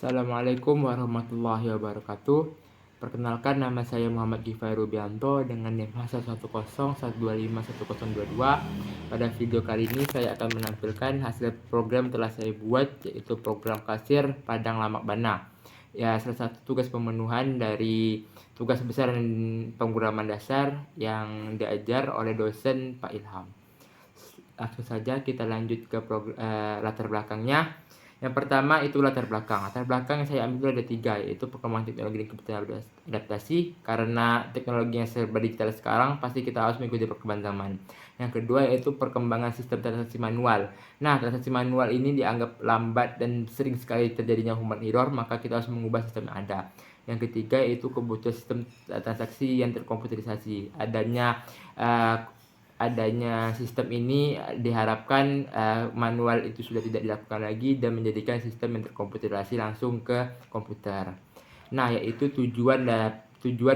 Assalamualaikum warahmatullahi wabarakatuh. Perkenalkan, nama saya Muhammad Gifai Rubianto dengan NIM 11012511022. Pada video kali ini saya akan menampilkan hasil program telah saya buat, yaitu program kasir Padang Lamak Bana. Ya, salah satu tugas pemenuhan dari tugas besar dan pemrograman dasar yang diajar oleh dosen Pak Ilham. Langsung saja kita lanjut ke latar belakangnya. Yang pertama itu latar belakang. Latar belakang yang saya ambil ada 3, yaitu perkembangan teknologi dan kebutuhan adaptasi. Karena teknologi yang serba digital sekarang, pasti kita harus mengikuti perkembangan zaman. Yang kedua yaitu perkembangan sistem transaksi manual. Nah, transaksi manual ini dianggap lambat dan sering sekali terjadinya human error, maka kita harus mengubah sistem yang ada. Yang ketiga yaitu kebutuhan sistem transaksi yang terkomputerisasi. Adanya sistem ini diharapkan manual itu sudah tidak dilakukan lagi dan menjadikan sistem yang terkomputerisasi langsung ke komputer. Nah, yaitu tujuan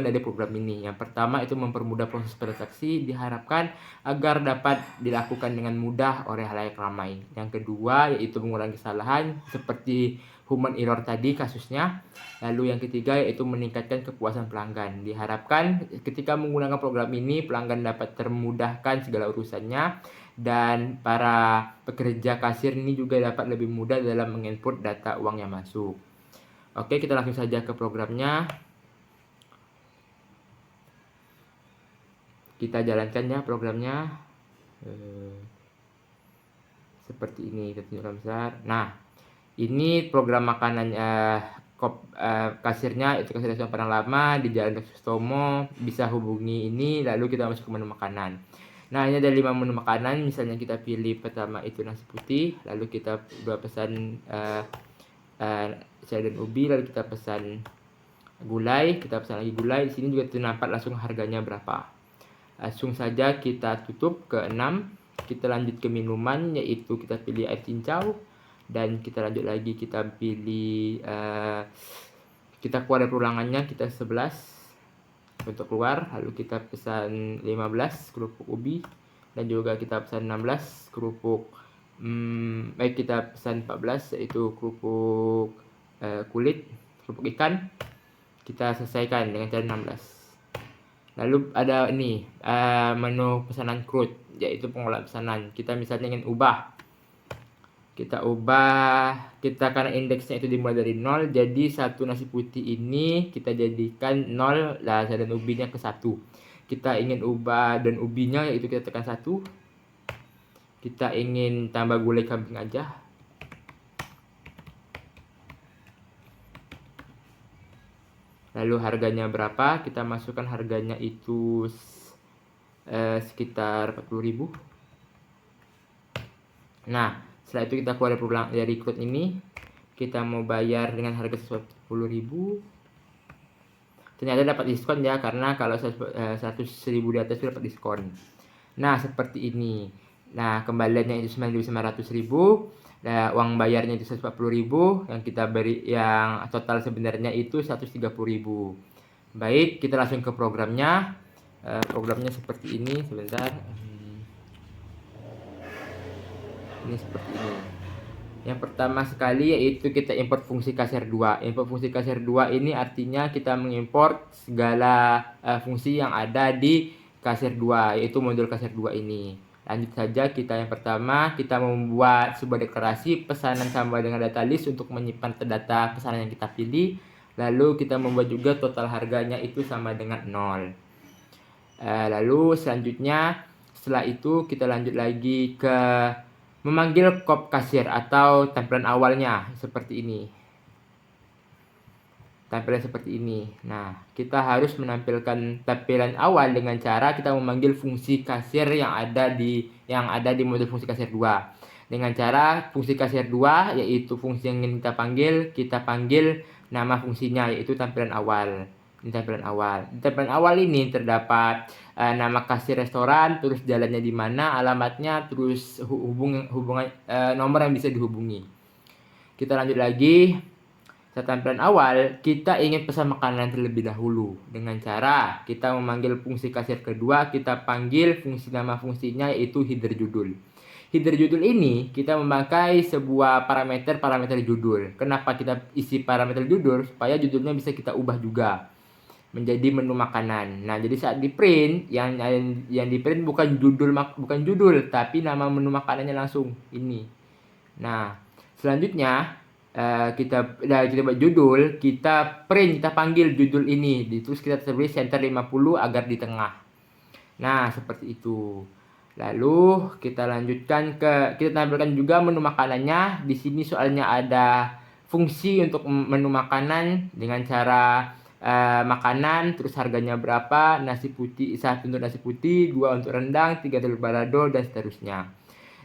dari program ini. Yang pertama itu mempermudah proses transaksi, diharapkan agar dapat dilakukan dengan mudah oleh khalayak ramai. Yang kedua yaitu mengurangi kesalahan seperti human error tadi kasusnya. Lalu yang ketiga yaitu meningkatkan kepuasan pelanggan. Diharapkan ketika menggunakan program ini pelanggan dapat termudahkan segala urusannya, dan para pekerja kasir ini juga dapat lebih mudah dalam menginput data uang yang masuk. Oke, kita langsung saja ke programnya. Kita jalankan ya programnya. Seperti ini, kita tunjukkan besar. Nah, ini program makanan kasirnya itu kasir restoran Padang Lama di Jalan Dr. Sutomo. Bisa hubungi ini, lalu kita masuk ke menu makanan. Nah, ini ada 5 menu makanan. Misalnya kita pilih pertama itu nasi putih, lalu kita pesan sayur dan ubi, lalu kita pesan gulai, kita pesan lagi gulai. Di sini juga terdapat langsung harganya berapa. Langsung saja kita tutup ke 6. Kita lanjut ke minuman, yaitu kita pilih air cincau. Dan kita lanjut lagi, kita pilih kita keluar dari perulangannya, kita 11 untuk keluar, lalu kita pesan 15 kerupuk ubi, dan juga kita pesan 16 kerupuk kita pesan 14 yaitu kerupuk kulit, kerupuk ikan. Kita selesaikan dengan cara 16. Lalu ada ini menu pesanan crude, yaitu pengolahan pesanan. Kita misalnya ingin kita karena indeksnya itu dimulai dari 0, jadi satu nasi putih ini kita jadikan 0, dan ubinya ke 1. Kita ingin ubah dan ubinya, yaitu kita tekan 1. Kita ingin tambah gulai kambing aja, lalu harganya berapa, kita masukkan harganya itu sekitar 40.000. Nah, setelah itu kita keluar dari code ini, kita mau bayar dengan harga 10.000. Ternyata dapat diskon ya, karena kalau 100.000 di atas itu dapat diskon. Nah, seperti ini. Nah, kembaliannya itu 9.900.000. Nah, uang bayarnya itu 140.000, yang kita beri, yang total sebenarnya itu 130.000. Baik, kita langsung ke programnya. Programnya seperti ini, sebentar. Ini seperti ini. Yang pertama sekali yaitu kita import fungsi kasir 2. Import fungsi kasir 2 ini artinya kita mengimport segala fungsi yang ada di kasir 2, yaitu modul kasir 2 ini. Lanjut saja, kita yang pertama kita membuat sebuah deklarasi pesanan sama dengan data list untuk menyimpan data pesanan yang kita pilih. Lalu kita membuat juga total harganya itu sama dengan 0. Lalu selanjutnya setelah itu kita lanjut lagi ke memanggil kop kasir atau tampilan awalnya seperti ini. Tampilan seperti ini. Nah, kita harus menampilkan tampilan awal dengan cara kita memanggil fungsi kasir yang ada di modul fungsi kasir 2. Dengan cara fungsi kasir 2 yaitu fungsi yang ingin kita panggil nama fungsinya, yaitu tampilan awal. Ini tampilan awal. Di tampilan awal ini terdapat nama kasir restoran, terus jalannya di mana, alamatnya, terus nomor yang bisa dihubungi. Kita lanjut lagi. Setelah tampilan awal, kita ingin pesan makanan terlebih dahulu. Dengan cara kita memanggil fungsi kasir kedua, kita panggil fungsi nama fungsinya, yaitu header judul. header judul ini kita memakai sebuah parameter judul. Kenapa kita isi parameter judul? Supaya judulnya bisa kita ubah juga menjadi menu makanan. Nah, jadi saat di print yang di print bukan judul tapi nama menu makanannya langsung ini. Nah, selanjutnya kita buat judul, kita panggil judul ini, terus kita tulis center 50 agar di tengah. Nah, seperti itu. Lalu kita lanjutkan kita tampilkan juga menu makanannya. Di sini soalnya ada fungsi untuk menu makanan dengan cara makanan, terus harganya berapa, nasi putih, 1 untuk nasi putih, 2 untuk rendang, 3 telur balado, dan seterusnya.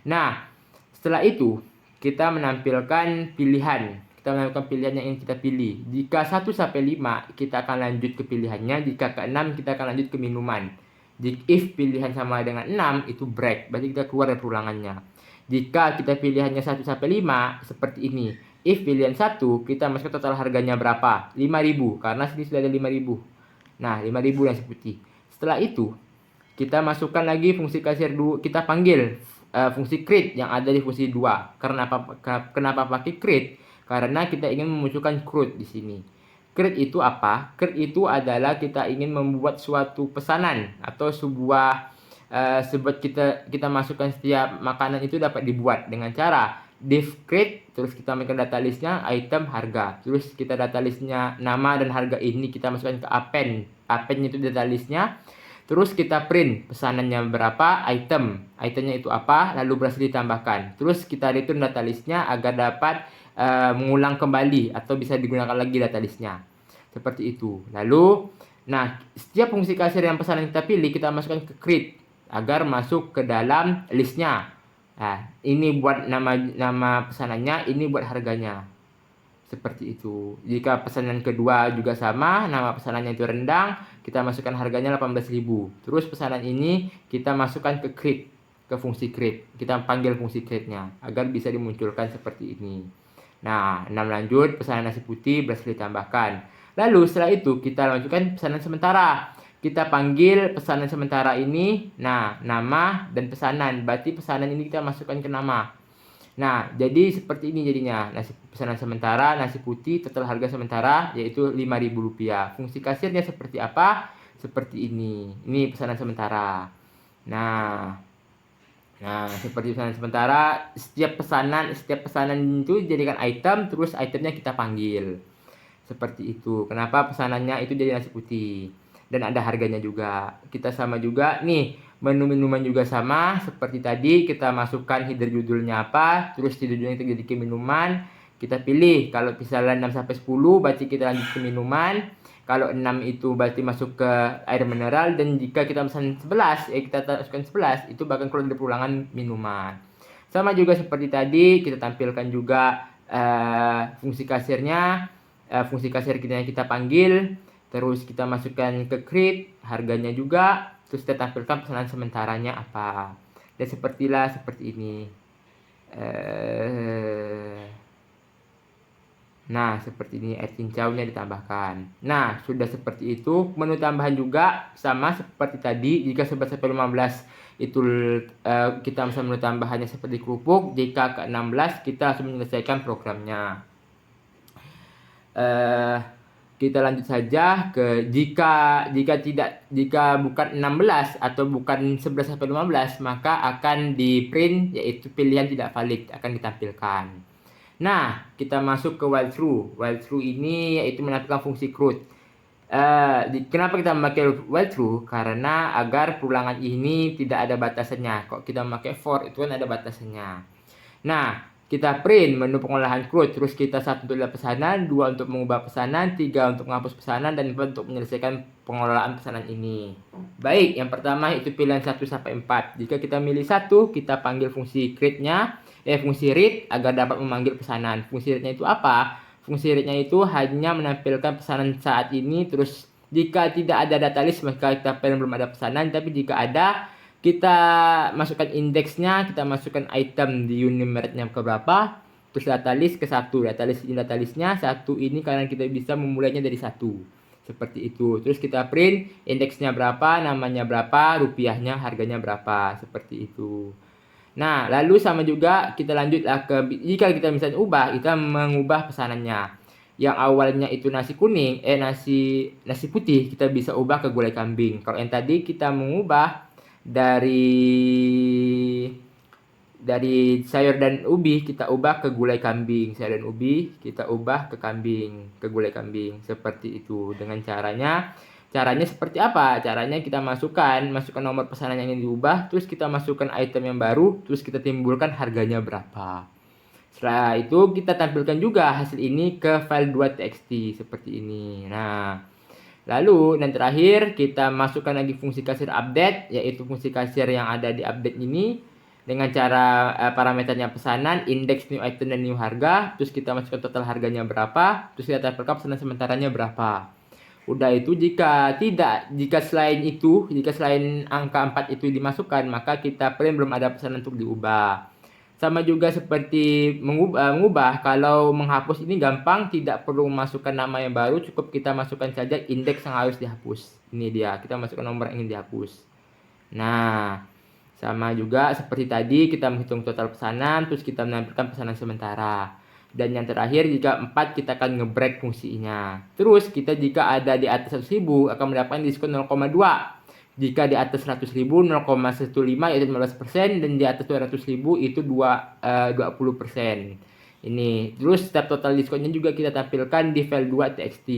Nah, setelah itu kita menampilkan pilihan. Kita menampilkan pilihan yang ingin kita pilih. Jika 1 sampai 5, kita akan lanjut ke pilihannya. Jika ke 6, kita akan lanjut ke minuman. If pilihan sama dengan 6, itu break. Berarti kita keluar dari perulangannya. Jika kita pilihannya 1 sampai 5, seperti ini. If pilihan 1, kita masuk total harganya berapa? 5.000. Karena sini sudah ada 5.000. Nah, 5.000 nasi putih. Setelah itu, kita masukkan lagi fungsi kasir dulu. Kita panggil fungsi create yang ada di fungsi 2. Kenapa pakai create? Karena kita ingin memunculkan CRUD di sini. Create itu apa? Create itu adalah kita ingin membuat suatu pesanan atau sebuah sebab kita masukkan setiap makanan itu dapat dibuat dengan cara div create, terus kita masukkan data listnya, item, harga. Terus kita data listnya nama dan harga ini kita masukkan ke append. Appendnya itu data listnya. Terus kita print pesanannya berapa, itemnya itu apa, lalu berhasil ditambahkan. Terus kita return data listnya agar dapat mengulang kembali atau bisa digunakan lagi data listnya. Seperti itu. Lalu, nah, setiap fungsi kasir yang pesanan kita pilih, kita masukkan ke create agar masuk ke dalam listnya. Nah, ini buat nama pesanannya, ini buat harganya. Seperti itu. Jika pesanan kedua juga sama, nama pesanannya itu rendang, kita masukkan harganya 18.000. Terus pesanan ini kita masukkan ke create, ke fungsi create. Kita panggil fungsi create-nya agar bisa dimunculkan seperti ini. Nah, 6 lanjut, pesanan nasi putih berhasil ditambahkan. Lalu setelah itu kita lanjutkan pesanan sementara. Kita panggil pesanan sementara ini, nah, nama dan pesanan. Berarti pesanan ini kita masukkan ke nama. Nah, jadi seperti ini jadinya. Pesanan sementara, nasi putih, total harga sementara yaitu Rp5.000. Fungsi kasirnya seperti apa? Seperti ini. Ini pesanan sementara. Nah, seperti pesanan sementara, setiap pesanan itu jadikan item, terus itemnya kita panggil. Seperti itu. Kenapa pesanannya itu jadi nasi putih? Dan ada harganya juga. Kita sama juga nih, menu minuman juga sama seperti tadi. Kita masukkan header judulnya apa, terus header judulnya itu jadi ke minuman. Kita pilih, kalau misalnya 6 sampai 10 berarti kita lanjut ke minuman. Kalau 6 itu berarti masuk ke air mineral, dan jika kita pesan 11, kita masukkan 11, itu bahkan keluar dari perulangan minuman. Sama juga seperti tadi, kita tampilkan juga fungsi kasirnya, fungsi kasir kita panggil, terus kita masukkan ke create, harganya juga, terus kita tampilkan pesanan sementaranya apa. Dan seperti ini. Nah, seperti ini air cincaunya ditambahkan. Nah, sudah seperti itu. Menu tambahan juga sama seperti tadi. Jika 11 sampai 15 itu kita bisa menu tambahannya seperti kerupuk. Jika ke 16 kita harus menyelesaikan programnya. Kita lanjut saja ke jika bukan 16 atau bukan 11 sampai 15, maka akan di print, yaitu pilihan tidak valid akan ditampilkan. Nah, kita masuk ke while true. While true ini yaitu menampilkan fungsi CRUD. Kenapa kita memakai while true? Karena agar perulangan ini tidak ada batasannya. Kok kita memakai for itu kan ada batasannya. Nah, kita print menu pengolahan CRUD. Terus kita 1 untuk pesanan, 2 untuk mengubah pesanan, 3 untuk menghapus pesanan, dan 4 untuk menyelesaikan pengelolaan pesanan ini. Baik, yang pertama itu pilihan 1 sampai 4. Jika kita milih 1, kita panggil fungsi create-nya. Fungsi read agar dapat memanggil pesanan. Fungsi read-nya itu apa? Fungsi read-nya itu hanya menampilkan pesanan saat ini. Terus jika tidak ada data list, maka kita belum ada pesanan. Tapi jika ada, kita masukkan indeksnya, kita masukkan item di unimeretnya ke berapa, terus data list ke 1. Data listnya 1 ini karena kita bisa memulainya dari 1. Seperti itu. Terus kita print indeksnya berapa, namanya berapa, rupiahnya, harganya berapa. Seperti itu. Nah, lalu sama juga kita lanjutlah ke jika kita misalnya kita mengubah pesanannya. Yang awalnya itu nasi kuning, nasi putih, kita bisa ubah ke gulai kambing. Kalau yang tadi kita mengubah dari sayur dan ubi, kita ubah ke gulai kambing. Sayur dan ubi kita ubah ke gulai kambing. Seperti itu. Dengan caranya seperti apa? Caranya kita masukkan nomor pesanan yang ingin diubah, terus kita masukkan item yang baru, terus kita timbulkan harganya berapa. Setelah itu kita tampilkan juga hasil ini ke file 2.txt seperti ini. Nah, lalu dan terakhir kita masukkan lagi fungsi kasir update, yaitu fungsi kasir yang ada di update ini dengan cara parameternya pesanan, indeks new item dan new harga, terus kita masukkan total harganya berapa, terus kita tampilkan pesanan sementaranya berapa. Udah itu jika selain angka 4 itu dimasukkan, maka kita belum ada pesanan untuk diubah. Sama juga seperti mengubah, kalau menghapus ini gampang, tidak perlu masukkan nama yang baru, cukup kita masukkan saja indeks yang harus dihapus. Ini dia, kita masukkan nomor yang ingin dihapus. Nah, sama juga seperti tadi, kita menghitung total pesanan, terus kita menampilkan pesanan sementara. Dan yang terakhir, jika 4 kita akan nge-break fungsinya. Terus kita jika ada di atas 100.000 akan mendapatkan diskon 0,2. Jika di atas 100.000 0,15 yaitu 15%, dan di atas 200.000 itu 20%. Ini. Terus setiap total diskonnya juga kita tampilkan di file 2.txt.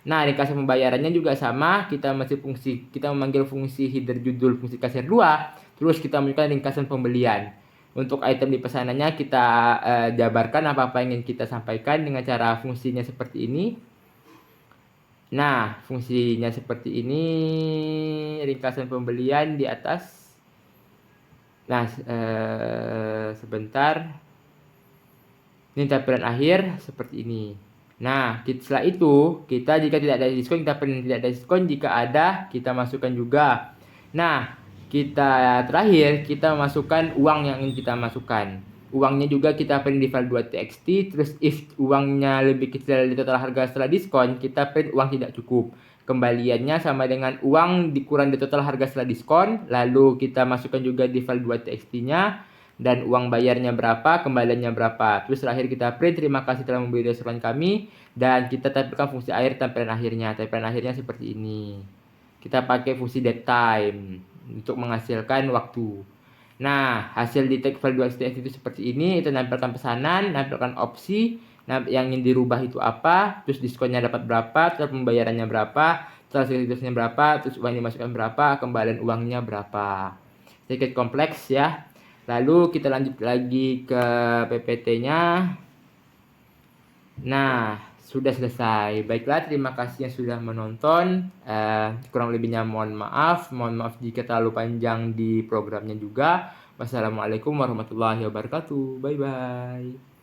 Nah, ringkasan pembayarannya juga sama, kita memanggil fungsi header judul fungsi kasir 2, terus kita munculkan ringkasan pembelian. Untuk item di pesanannya kita jabarkan apa-apa yang ingin kita sampaikan dengan cara fungsinya seperti ini. Nah, fungsinya seperti ini, ringkasan pembelian di atas. Nah, sebentar. Ini tampilan akhir seperti ini. Nah, setelah itu, kita jika tidak ada diskon, kita print tidak ada diskon. Jika ada, kita masukkan juga. Nah, terakhir, kita masukkan uang yang ingin kita masukkan. Uangnya juga kita print di file 2.txt. Terus if uangnya lebih kecil dari total harga setelah diskon, kita print uang tidak cukup. Kembaliannya sama dengan uang dikurang dari total harga setelah diskon. Lalu kita masukkan juga di file 2.txt-nya. Dan uang bayarnya berapa, kembaliannya berapa. Terus terakhir kita print, terima kasih telah membeli restoran kami. Dan kita tampilkan fungsi akhir tampilan akhirnya. Tampilan akhirnya seperti ini. Kita pakai fungsi datetime untuk menghasilkan waktu. Nah, hasil di tag file 2.txt itu seperti ini. Itu nampilkan pesanan, nampilkan opsi, yang ingin dirubah itu apa, terus diskonnya dapat berapa, terus pembayarannya berapa, transaksinya berapa, terus uang dimasukkan berapa, kembalian uangnya berapa. Sedikit kompleks ya. Lalu kita lanjut lagi ke PPT-nya. Nah, sudah selesai. Baiklah, terima kasih yang sudah menonton. Kurang lebihnya mohon maaf. Mohon maaf jika terlalu panjang di programnya juga. Wassalamualaikum warahmatullahi wabarakatuh. Bye-bye.